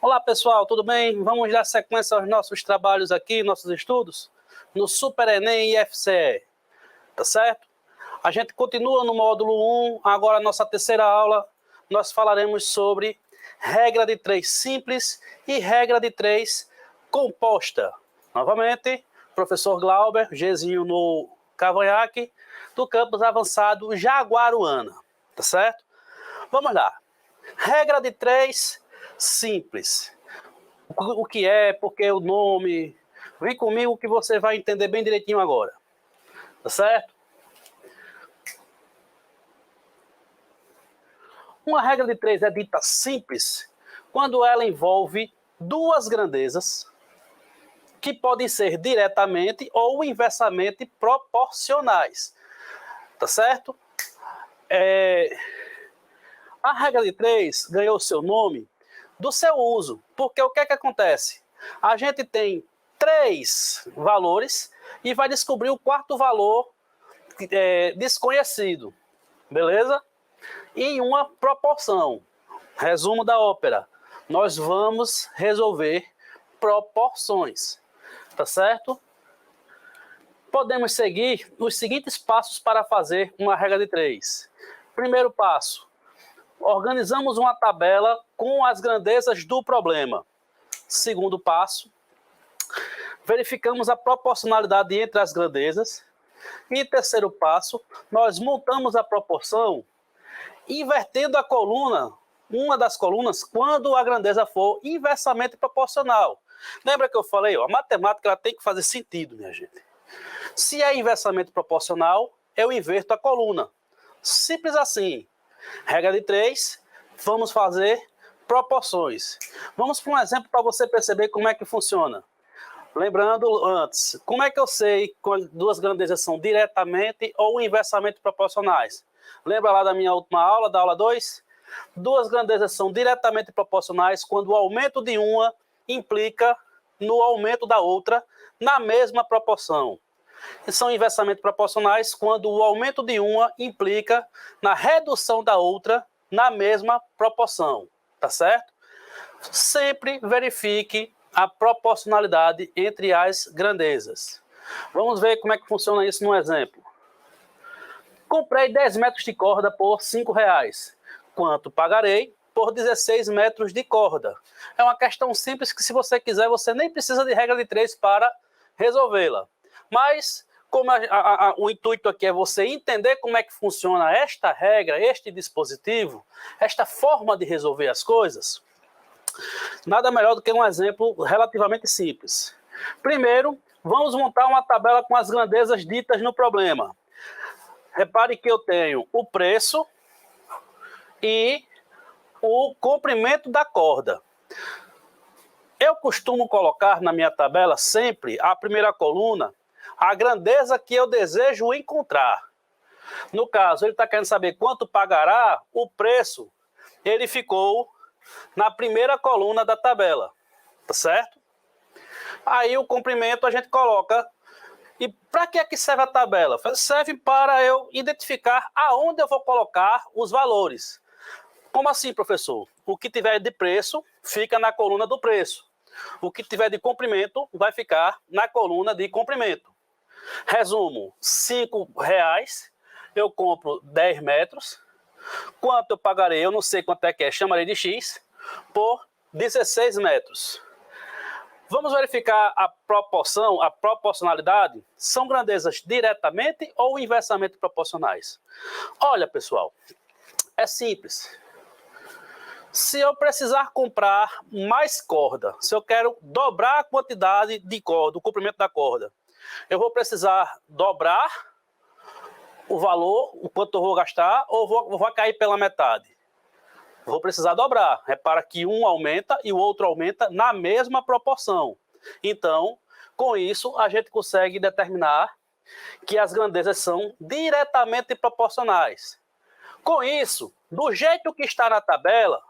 Olá pessoal, tudo bem? Vamos dar sequência aos nossos trabalhos aqui, nossos estudos, no Super Enem e FCE, tá certo? A gente continua no módulo 1, agora nossa terceira aula, nós falaremos sobre regra de 3 simples e regra de 3 composta. Novamente, professor Glauber, Gzinho no Cavanhaque, do campus avançado Jaguaruana, tá certo? Vamos lá. Regra de 3 simples. O que é, porque o nome. Vem comigo que você vai entender bem direitinho agora. Tá certo? Uma regra de 3 é dita simples quando ela envolve duas grandezas que podem ser diretamente ou inversamente proporcionais. Tá certo? A regra de 3 ganhou seu nome do seu uso, porque o que é que acontece? A gente tem 3 valores e vai descobrir o quarto valor desconhecido, beleza? Em uma proporção. Resumo da ópera. Nós vamos resolver proporções, tá certo? Podemos seguir os seguintes passos para fazer uma regra de 3. Primeiro passo. Organizamos uma tabela com as grandezas do problema. Segundo passo, verificamos a proporcionalidade entre as grandezas. E terceiro passo, nós montamos a proporção invertendo a coluna, uma das colunas, quando a grandeza for inversamente proporcional. Lembra que eu falei, a matemática ela tem que fazer sentido, minha gente. Se é inversamente proporcional, eu inverto a coluna. Simples assim. Regra de 3, vamos fazer proporções. Vamos para um exemplo para você perceber como é que funciona. Lembrando antes, como é que eu sei quando duas grandezas são diretamente ou inversamente proporcionais? Lembra lá da minha última aula, da aula 2? Duas grandezas são diretamente proporcionais quando o aumento de uma implica no aumento da outra na mesma proporção. E são inversamente proporcionais quando o aumento de uma implica na redução da outra na mesma proporção, tá certo? Sempre verifique a proporcionalidade entre as grandezas. Vamos ver como é que funciona isso no exemplo. Comprei 10 metros de corda por R$5. Quanto pagarei por 16 metros de corda? É uma questão simples que, se você quiser, você nem precisa de regra de 3 para resolvê-la. Mas, como o intuito aqui é você entender como é que funciona esta regra, este dispositivo, esta forma de resolver as coisas, nada melhor do que um exemplo relativamente simples. Primeiro, vamos montar uma tabela com as grandezas ditas no problema. Repare que eu tenho o preço e o comprimento da corda. Eu costumo colocar na minha tabela sempre a primeira coluna a grandeza que eu desejo encontrar. No caso, ele está querendo saber quanto pagará, o preço, ele ficou na primeira coluna da tabela, tá certo? Aí o comprimento a gente coloca. E para que é que serve a tabela? Serve para eu identificar aonde eu vou colocar os valores. Como assim, professor? O que tiver de preço fica na coluna do preço. O que tiver de comprimento vai ficar na coluna de comprimento. Resumo, R$5, eu compro 10 metros. Quanto eu pagarei? Eu não sei quanto é que é, chamarei de X, por 16 metros. Vamos verificar a proporção, a proporcionalidade. São grandezas diretamente ou inversamente proporcionais? Olha, pessoal, é simples. Se eu precisar comprar mais corda, se eu quero dobrar a quantidade de corda, o comprimento da corda, eu vou precisar dobrar o valor, o quanto eu vou gastar, ou vou cair pela metade? Vou precisar dobrar. Repara que um aumenta e o outro aumenta na mesma proporção. Então, com isso, a gente consegue determinar que as grandezas são diretamente proporcionais. Com isso, do jeito que está na tabela,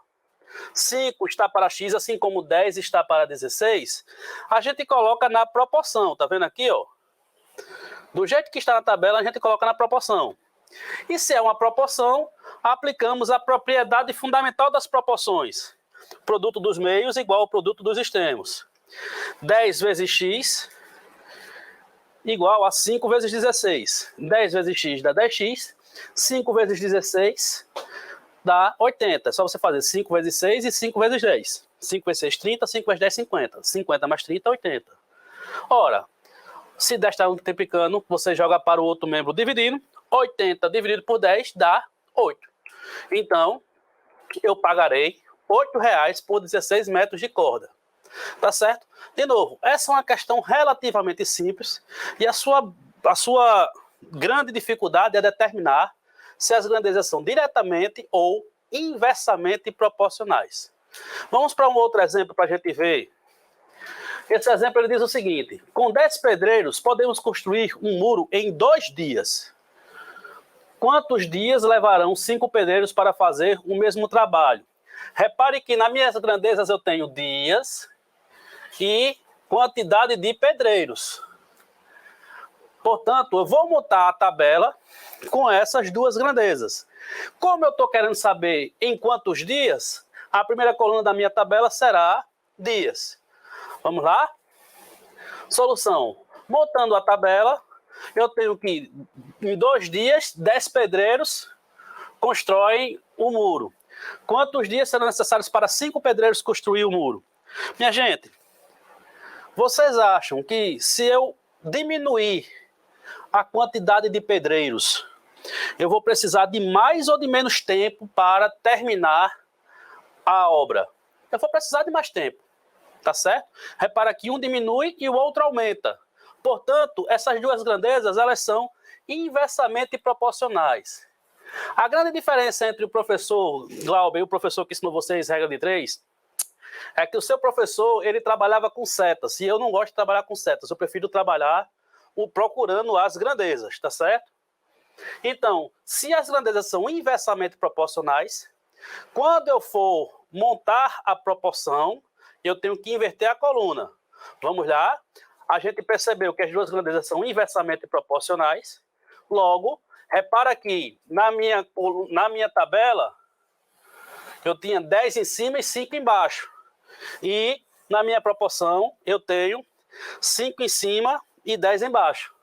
5 está para X, assim como 10 está para 16, a gente coloca na proporção. Tá vendo aqui, ó? Do jeito que está na tabela, a gente coloca na proporção. E se é uma proporção, aplicamos a propriedade fundamental das proporções. produto dos meios igual ao produto dos extremos. 10 vezes x igual a 5 vezes 16. 10 vezes x dá 10x, 5 vezes 16 dá 80. É só você fazer 5 vezes 6 e 5 vezes 10. 5 vezes 6, 30, 5 vezes 10, 50. 50 mais 30, 80. Ora, se 10 está multiplicando, você joga para o outro membro dividindo. 80 dividido por 10 dá 8. Então, eu pagarei R$8 por 16 metros de corda. Tá certo? De novo, essa é uma questão relativamente simples e a sua grande dificuldade é determinar se as grandezas são diretamente ou inversamente proporcionais. Vamos para um outro exemplo para a gente ver. Esse exemplo ele diz o seguinte: com 10 pedreiros podemos construir um muro em 2 dias. Quantos dias levarão 5 pedreiros para fazer o mesmo trabalho? Repare que nas minhas grandezas eu tenho dias e quantidade de pedreiros. Portanto, eu vou montar a tabela com essas duas grandezas. Como eu estou querendo saber em quantos dias, a primeira coluna da minha tabela será dias. Vamos lá? Solução. Montando a tabela, eu tenho que, em 2 dias, 10 pedreiros constroem o muro. Quantos dias serão necessários para 5 pedreiros construir o muro? Minha gente, vocês acham que se eu diminuir a quantidade de pedreiros, eu vou precisar de mais ou de menos tempo para terminar a obra? Eu vou precisar de mais tempo, tá certo? Repara que um diminui e o outro aumenta. Portanto, essas duas grandezas, elas são inversamente proporcionais. A grande diferença entre o professor Glauber e o professor que ensinou vocês regra de 3 é que o seu professor, ele trabalhava com setas, e eu não gosto de trabalhar com setas, eu prefiro trabalhar procurando as grandezas, tá certo? Então, se as grandezas são inversamente proporcionais, quando eu for montar a proporção, eu tenho que inverter a coluna. Vamos lá? A gente percebeu que as duas grandezas são inversamente proporcionais. Logo, repara que na minha tabela, eu tinha 10 em cima e 5 embaixo. E na minha proporção, eu tenho 5 em cima e 10 embaixo.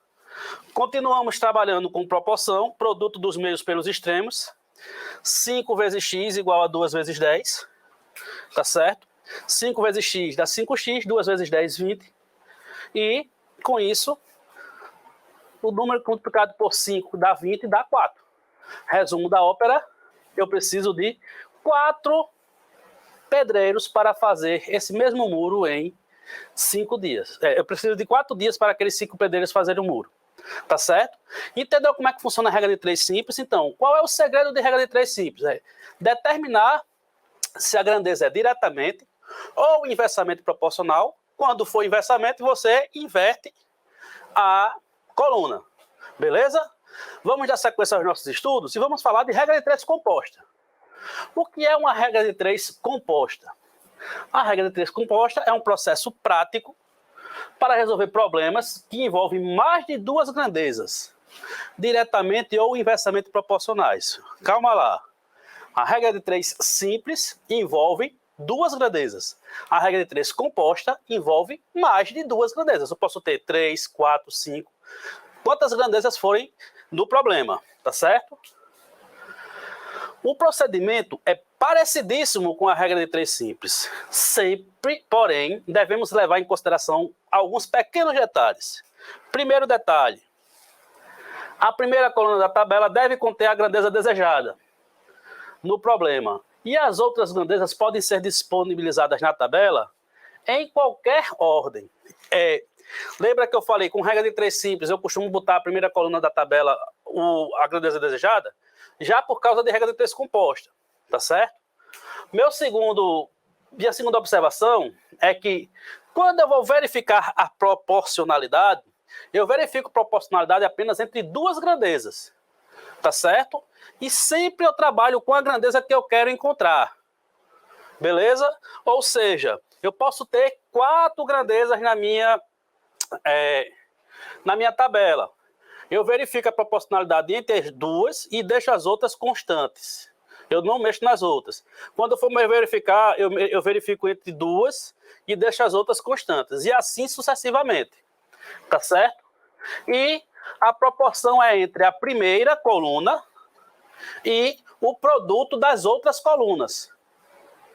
Continuamos trabalhando com proporção, produto dos meios pelos extremos. 5 vezes x igual a 2 vezes 10. Tá certo? 5 vezes x dá 5x, 2 vezes 10, 20. E, com isso, o número multiplicado por 5 dá 20 e dá 4. Resumo da ópera, eu preciso de 4 pedreiros para fazer esse mesmo muro em 5 dias. Eu preciso de 4 dias para aqueles 5 pedreiros fazerem o muro. Tá certo? Entendeu como é que funciona a regra de 3 simples? Então, qual é o segredo de regra de 3 simples? É determinar se a grandeza é diretamente ou inversamente proporcional. Quando for inversamente, você inverte a coluna. Beleza? Vamos dar sequência aos nossos estudos e vamos falar de regra de 3 composta. O que é uma regra de 3 composta? A regra de 3 composta é um processo prático para resolver problemas que envolvem mais de 2 grandezas, diretamente ou inversamente proporcionais. Calma lá. A regra de 3 simples envolve 2 grandezas. A regra de 3 composta envolve mais de 2 grandezas. Eu posso ter 3, 4, 5, quantas grandezas forem do problema, tá certo? O procedimento é parecidíssimo com a regra de 3 simples. Sempre, porém, devemos levar em consideração alguns pequenos detalhes. Primeiro detalhe: a primeira coluna da tabela deve conter a grandeza desejada no problema. E as outras grandezas podem ser disponibilizadas na tabela em qualquer ordem. Lembra que eu falei, com regra de 3 simples, eu costumo botar a primeira coluna da tabela a grandeza desejada? Já por causa de regra de 3 composta, tá certo? Minha segunda observação é que quando eu vou verificar a proporcionalidade, eu verifico proporcionalidade apenas entre 2 grandezas, tá certo? E sempre eu trabalho com a grandeza que eu quero encontrar, beleza? Ou seja, eu posso ter 4 grandezas na minha tabela. Eu verifico a proporcionalidade entre as duas e deixo as outras constantes. Eu não mexo nas outras. Quando eu for verificar, eu verifico entre duas e deixo as outras constantes. E assim sucessivamente. Tá certo? E a proporção é entre a primeira coluna e o produto das outras colunas.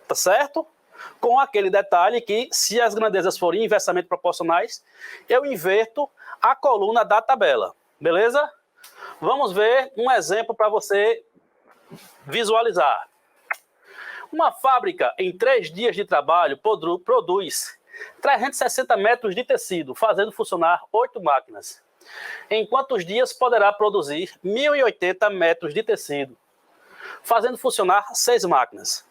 Tá certo? Com aquele detalhe que, se as grandezas forem inversamente proporcionais, eu inverto a coluna da tabela. Beleza? Vamos ver um exemplo para você visualizar. Uma fábrica, em 3 dias de trabalho, produz 360 metros de tecido, fazendo funcionar 8 máquinas. Em quantos dias poderá produzir 1.080 metros de tecido, fazendo funcionar 6 máquinas?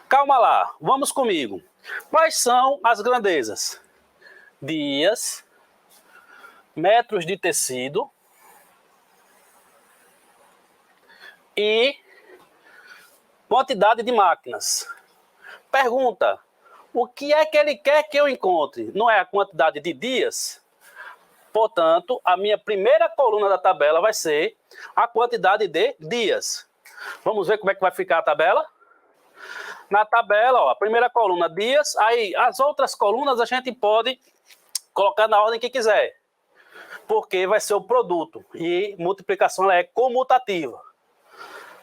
Calma lá, vamos comigo. Quais são as grandezas? Dias, metros de tecido e quantidade de máquinas. Pergunta: o que é que ele quer que eu encontre? Não é a quantidade de dias? Portanto, a minha primeira coluna da tabela vai ser a quantidade de dias. Vamos ver como é que vai ficar a tabela? Na tabela, ó, a primeira coluna, dias. Aí, as outras colunas a gente pode colocar na ordem que quiser, porque vai ser o produto. E multiplicação ela é comutativa.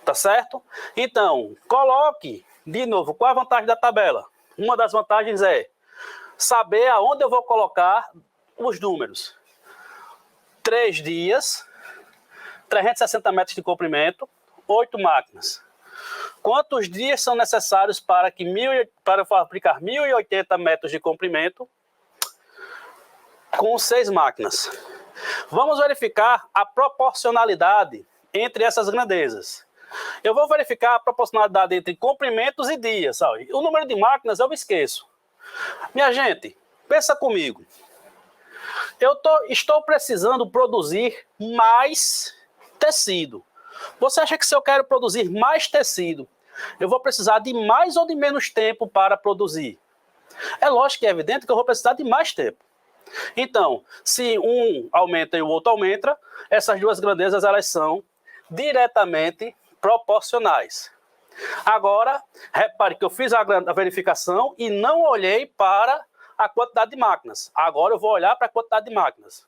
Tá certo? Então, coloque, de novo, qual a vantagem da tabela? Uma das vantagens é saber aonde eu vou colocar os números. 3 dias, 360 metros de comprimento, 8 máquinas. Quantos dias são necessários para aplicar 1.080 metros de comprimento com 6 máquinas? Vamos verificar a proporcionalidade entre essas grandezas. Eu vou verificar a proporcionalidade entre comprimentos e dias. Sabe? O número de máquinas eu esqueço. Minha gente, pensa comigo. Eu estou precisando produzir mais tecido. Você acha que se eu quero produzir mais tecido, eu vou precisar de mais ou de menos tempo para produzir? É lógico que é evidente que eu vou precisar de mais tempo. Então, se um aumenta e o outro aumenta, essas duas grandezas elas são diretamente proporcionais. Agora, repare que eu fiz a verificação e não olhei para a quantidade de máquinas. Agora eu vou olhar para a quantidade de máquinas.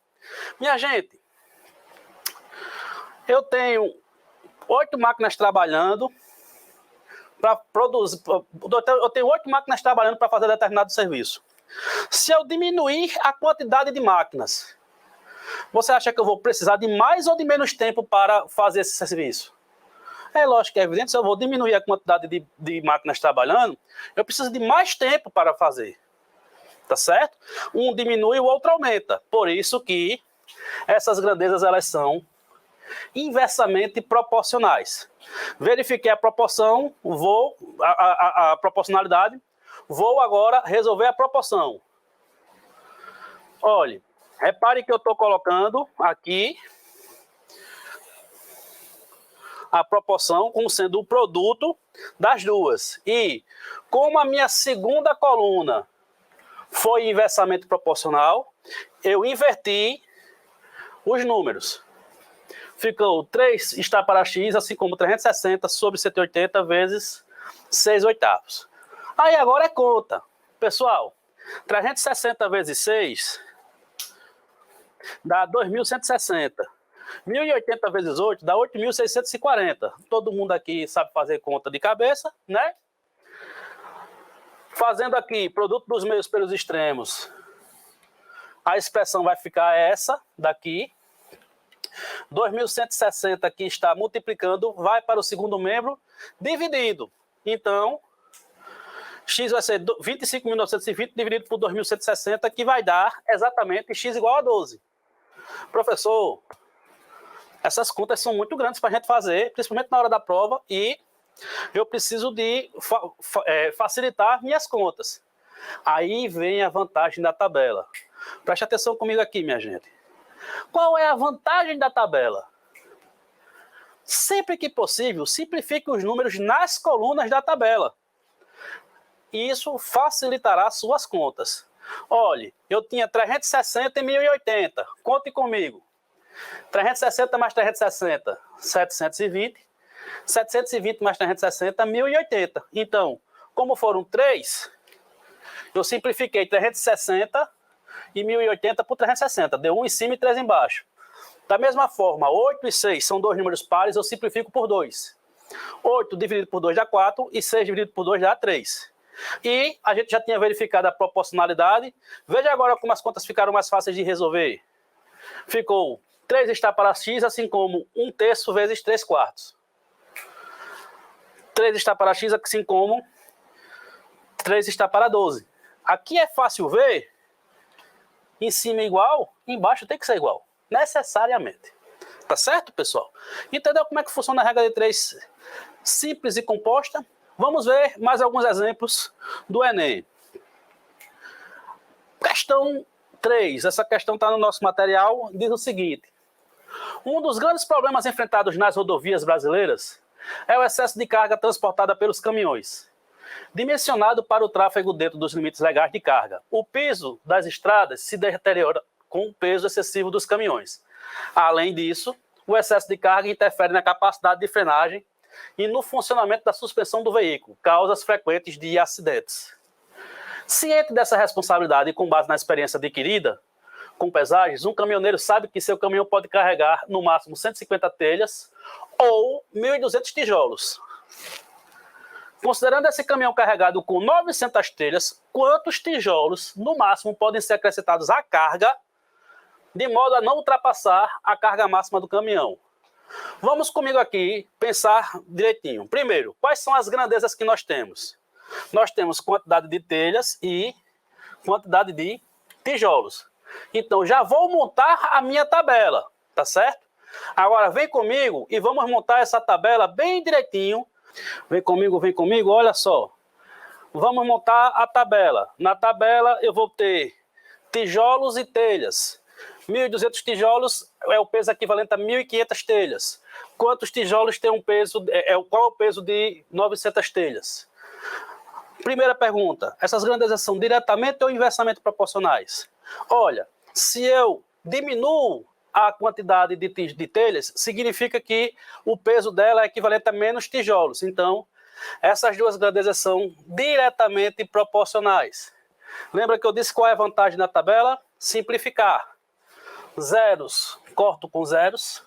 Minha gente, eu tenho 8 máquinas trabalhando para produzir. Eu tenho 8 máquinas trabalhando para fazer determinado serviço. Se eu diminuir a quantidade de máquinas, você acha que eu vou precisar de mais ou de menos tempo para fazer esse serviço? É lógico que é evidente, se eu vou diminuir a quantidade de máquinas trabalhando, eu preciso de mais tempo para fazer. Tá certo? Um diminui, o outro aumenta. Por isso que essas grandezas elas são inversamente proporcionais. Verifiquei a proporção, a proporcionalidade, vou agora resolver a proporção. Olhe, repare que eu estou colocando aqui a proporção como sendo o produto das duas. E como a minha segunda coluna foi inversamente proporcional, eu inverti os números. Ficou 3 está para x, assim como 360 sobre 180 vezes 6 oitavos. Aí agora é conta. Pessoal, 360 vezes 6 dá 2.160. 1.080 vezes 8 dá 8.640. Todo mundo aqui sabe fazer conta de cabeça, né? Fazendo aqui produto dos meios pelos extremos, a expressão vai ficar essa daqui. 2.160 que está multiplicando, vai para o segundo membro, dividido. Então, x vai ser 25.920 dividido por 2.160, que vai dar exatamente x igual a 12. Professor, essas contas são muito grandes para a gente fazer, principalmente na hora da prova, e eu preciso de facilitar minhas contas. Aí vem a vantagem da tabela. Preste atenção comigo aqui, minha gente. Qual é a vantagem da tabela? Sempre que possível, simplifique os números nas colunas da tabela. Isso facilitará suas contas. Olhe, eu tinha 360 e 1.080. Conte comigo. 360 mais 360, 720. 720 mais 360, 1080. Então, como foram 3, eu simplifiquei 360 e 1080 por 360. Deu 1 em cima e 3 embaixo. Da mesma forma, 8 e 6 são dois números pares, eu simplifico por 2. 8 dividido por 2 dá 4 e 6 dividido por 2 dá 3. E a gente já tinha verificado a proporcionalidade. Veja agora como as contas ficaram mais fáceis de resolver. Ficou 3 está para x, assim como 1/3 vezes 3/4. 3 está para x, assim como 3 está para 12. Aqui é fácil ver. Em cima é igual, embaixo tem que ser igual. Necessariamente. Tá certo, pessoal? Entendeu como é que funciona a regra de 3 simples e composta? Vamos ver mais alguns exemplos do Enem. Questão 3. Essa questão está no nosso material. Diz o seguinte. Um dos grandes problemas enfrentados nas rodovias brasileiras é o excesso de carga transportada pelos caminhões, dimensionado para o tráfego dentro dos limites legais de carga. O piso das estradas se deteriora com o peso excessivo dos caminhões. Além disso, o excesso de carga interfere na capacidade de frenagem e no funcionamento da suspensão do veículo, causas frequentes de acidentes. Ciente dessa responsabilidade e com base na experiência adquirida com pesagens, um caminhoneiro sabe que seu caminhão pode carregar no máximo 150 telhas ou 1.200 tijolos. Considerando esse caminhão carregado com 900 telhas, quantos tijolos no máximo podem ser acrescentados à carga de modo a não ultrapassar a carga máxima do caminhão? Vamos comigo aqui pensar direitinho. Primeiro, quais são as grandezas que nós temos? Nós temos quantidade de telhas e quantidade de tijolos. Então, já vou montar a minha tabela, tá certo? Agora, vem comigo e vamos montar essa tabela bem direitinho. Vem comigo, olha só. Vamos montar a tabela. Na tabela eu vou ter tijolos e telhas. 1.200 tijolos é o peso equivalente a 1.500 telhas. Quantos tijolos tem um peso? Qual é o peso de 900 telhas? Primeira pergunta. Essas grandezas são diretamente ou inversamente proporcionais? Olha, se eu diminuo a quantidade de telhas, significa que o peso dela é equivalente a menos tijolos. Então, essas duas grandezas são diretamente proporcionais. Lembra que eu disse qual é a vantagem da tabela? Simplificar. Zeros, corto com zeros.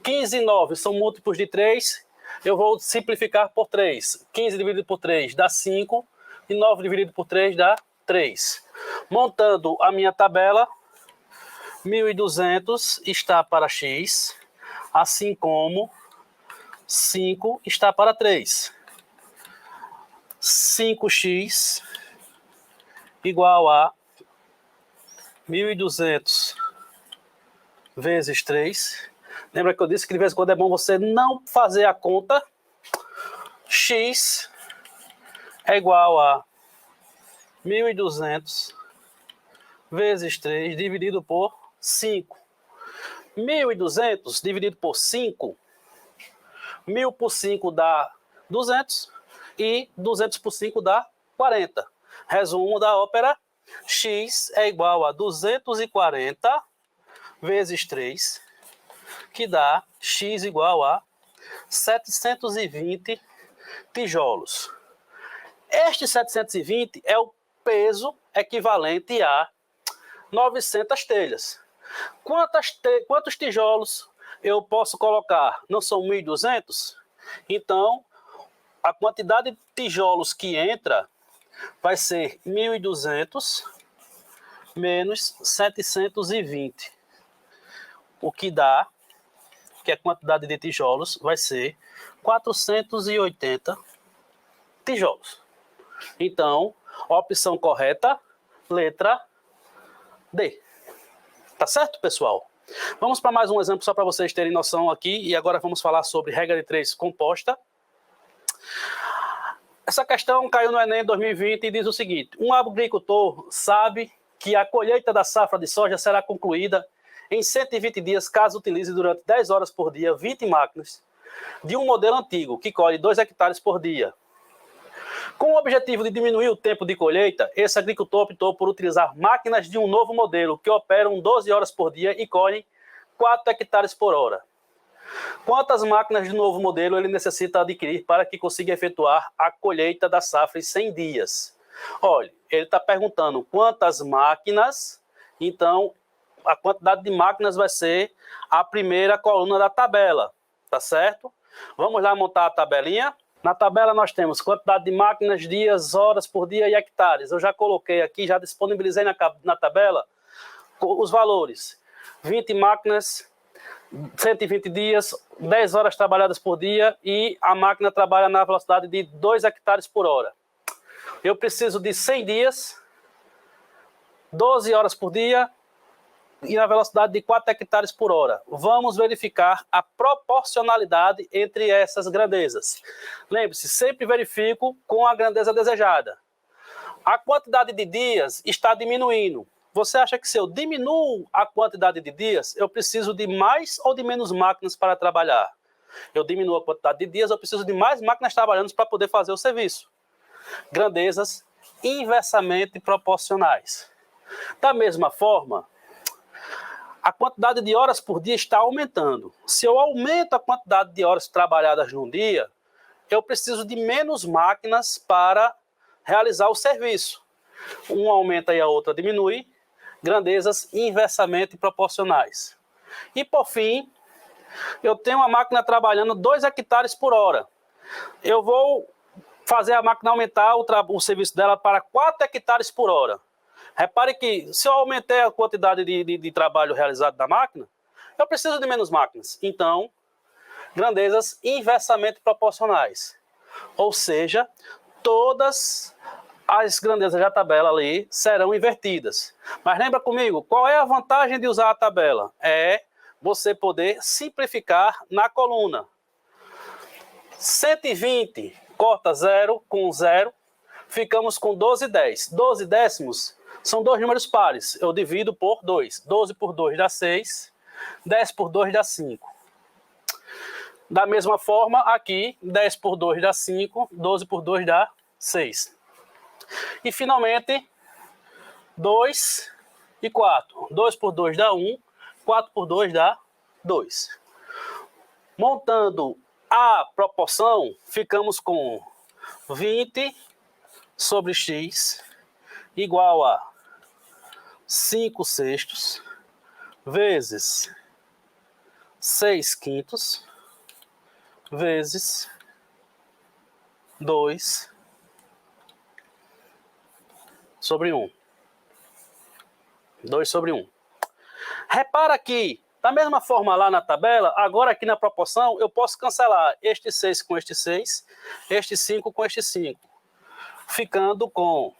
15 e 9 são múltiplos de 3. Eu vou simplificar por 3. 15 dividido por 3 dá 5. E 9 dividido por 3 dá 3. Montando a minha tabela, 1.200 está para x, assim como 5 está para 3. 5x igual a 1.200 vezes 3. Lembra que eu disse que de vez em quando é bom você não fazer a conta. X é igual a 1.200 vezes 3 dividido por 5. 1.200 dividido por 5. 1.000 por 5 dá 200. E 200 por 5 dá 40. Resumo da ópera. X é igual a 240 vezes 3, que dá x igual a 720 tijolos. Este 720 é o peso equivalente a 900 telhas. Quantos tijolos eu posso colocar? Não são 1.200? Então, a quantidade de tijolos que entra vai ser 1.200 menos 720. O que dá, que a quantidade de tijolos vai ser 480 tijolos. Então, opção correta, letra D. Tá certo, pessoal? Vamos para mais um exemplo só para vocês terem noção aqui. E agora vamos falar sobre regra de 3 composta. Essa questão caiu no Enem 2020 e diz o seguinte. Um agricultor sabe que a colheita da safra de soja será concluída em 120 dias caso utilize durante 10 horas por dia 20 máquinas de um modelo antigo que colhe 2 hectares por dia. Com o objetivo de diminuir o tempo de colheita, esse agricultor optou por utilizar máquinas de um novo modelo que operam 12 horas por dia e colhem 4 hectares por hora. Quantas máquinas de novo modelo ele necessita adquirir para que consiga efetuar a colheita da safra em 100 dias? Olha, ele está perguntando quantas máquinas, então a quantidade de máquinas vai ser a primeira coluna da tabela, tá certo? Vamos lá montar a tabelinha. Na tabela nós temos quantidade de máquinas, dias, horas por dia e hectares. Eu já coloquei aqui, já disponibilizei na tabela os valores. 20 máquinas, 120 dias, 10 horas trabalhadas por dia e a máquina trabalha na velocidade de 2 hectares por hora. Eu preciso de 100 dias, 12 horas por dia e na velocidade de 4 hectares por hora. Vamos verificar a proporcionalidade entre essas grandezas. Lembre-se, sempre verifico com a grandeza desejada. A quantidade de dias está diminuindo. Você acha que se eu diminuo a quantidade de dias, eu preciso de mais ou de menos máquinas para trabalhar? Eu diminuo a quantidade de dias, eu preciso de mais máquinas trabalhando para poder fazer o serviço. Grandezas inversamente proporcionais. Da mesma forma, a quantidade de horas por dia está aumentando. Se eu aumento a quantidade de horas trabalhadas num dia, eu preciso de menos máquinas para realizar o serviço. Uma aumenta e a outra diminui. Grandezas inversamente proporcionais. E por fim, eu tenho uma máquina trabalhando 2 hectares por hora. Eu vou fazer a máquina aumentar o serviço dela para 4 hectares por hora. Repare que se eu aumentei a quantidade de trabalho realizado da máquina, eu preciso de menos máquinas. Então, grandezas inversamente proporcionais. Ou seja, todas as grandezas da tabela ali serão invertidas. Mas lembra comigo, qual é a vantagem de usar a tabela? É você poder simplificar na coluna. 120 corta 0 com 0, ficamos com 12 10. 12 décimos são dois números pares. Eu divido por 2. 12 por 2 dá 6, 10 por 2 dá 5. Da mesma forma, aqui, 10 por 2 dá 5, 12 por 2 dá 6. E, finalmente, 2 e 4. 2 por 2 dá 1, 4 por 2 dá 2. Montando a proporção, ficamos com 20 sobre x igual a 5 sextos vezes 6 quintos vezes 2 sobre 1. 2 sobre 1. Repara que, da mesma forma lá na tabela, agora aqui na proporção, eu posso cancelar este 6 com este 6, este 5 com este 5. Ficando com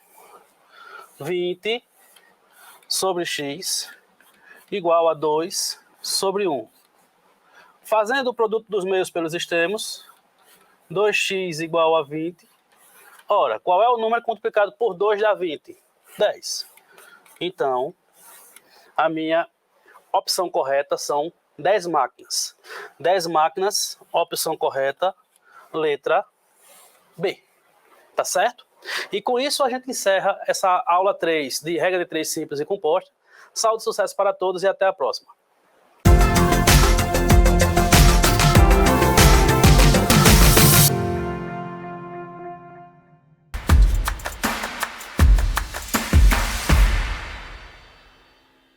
20 sobre x igual a 2 sobre 1. Fazendo o produto dos meios pelos extremos, 2x igual a 20. Ora, qual é o número multiplicado por 2 dá 20? 10. Então, a minha opção correta são 10 máquinas. 10 máquinas, opção correta, letra B. Tá certo? E com isso a gente encerra essa aula 3 de regra de 3 simples e composta. Saúde e sucesso para todos e até a próxima.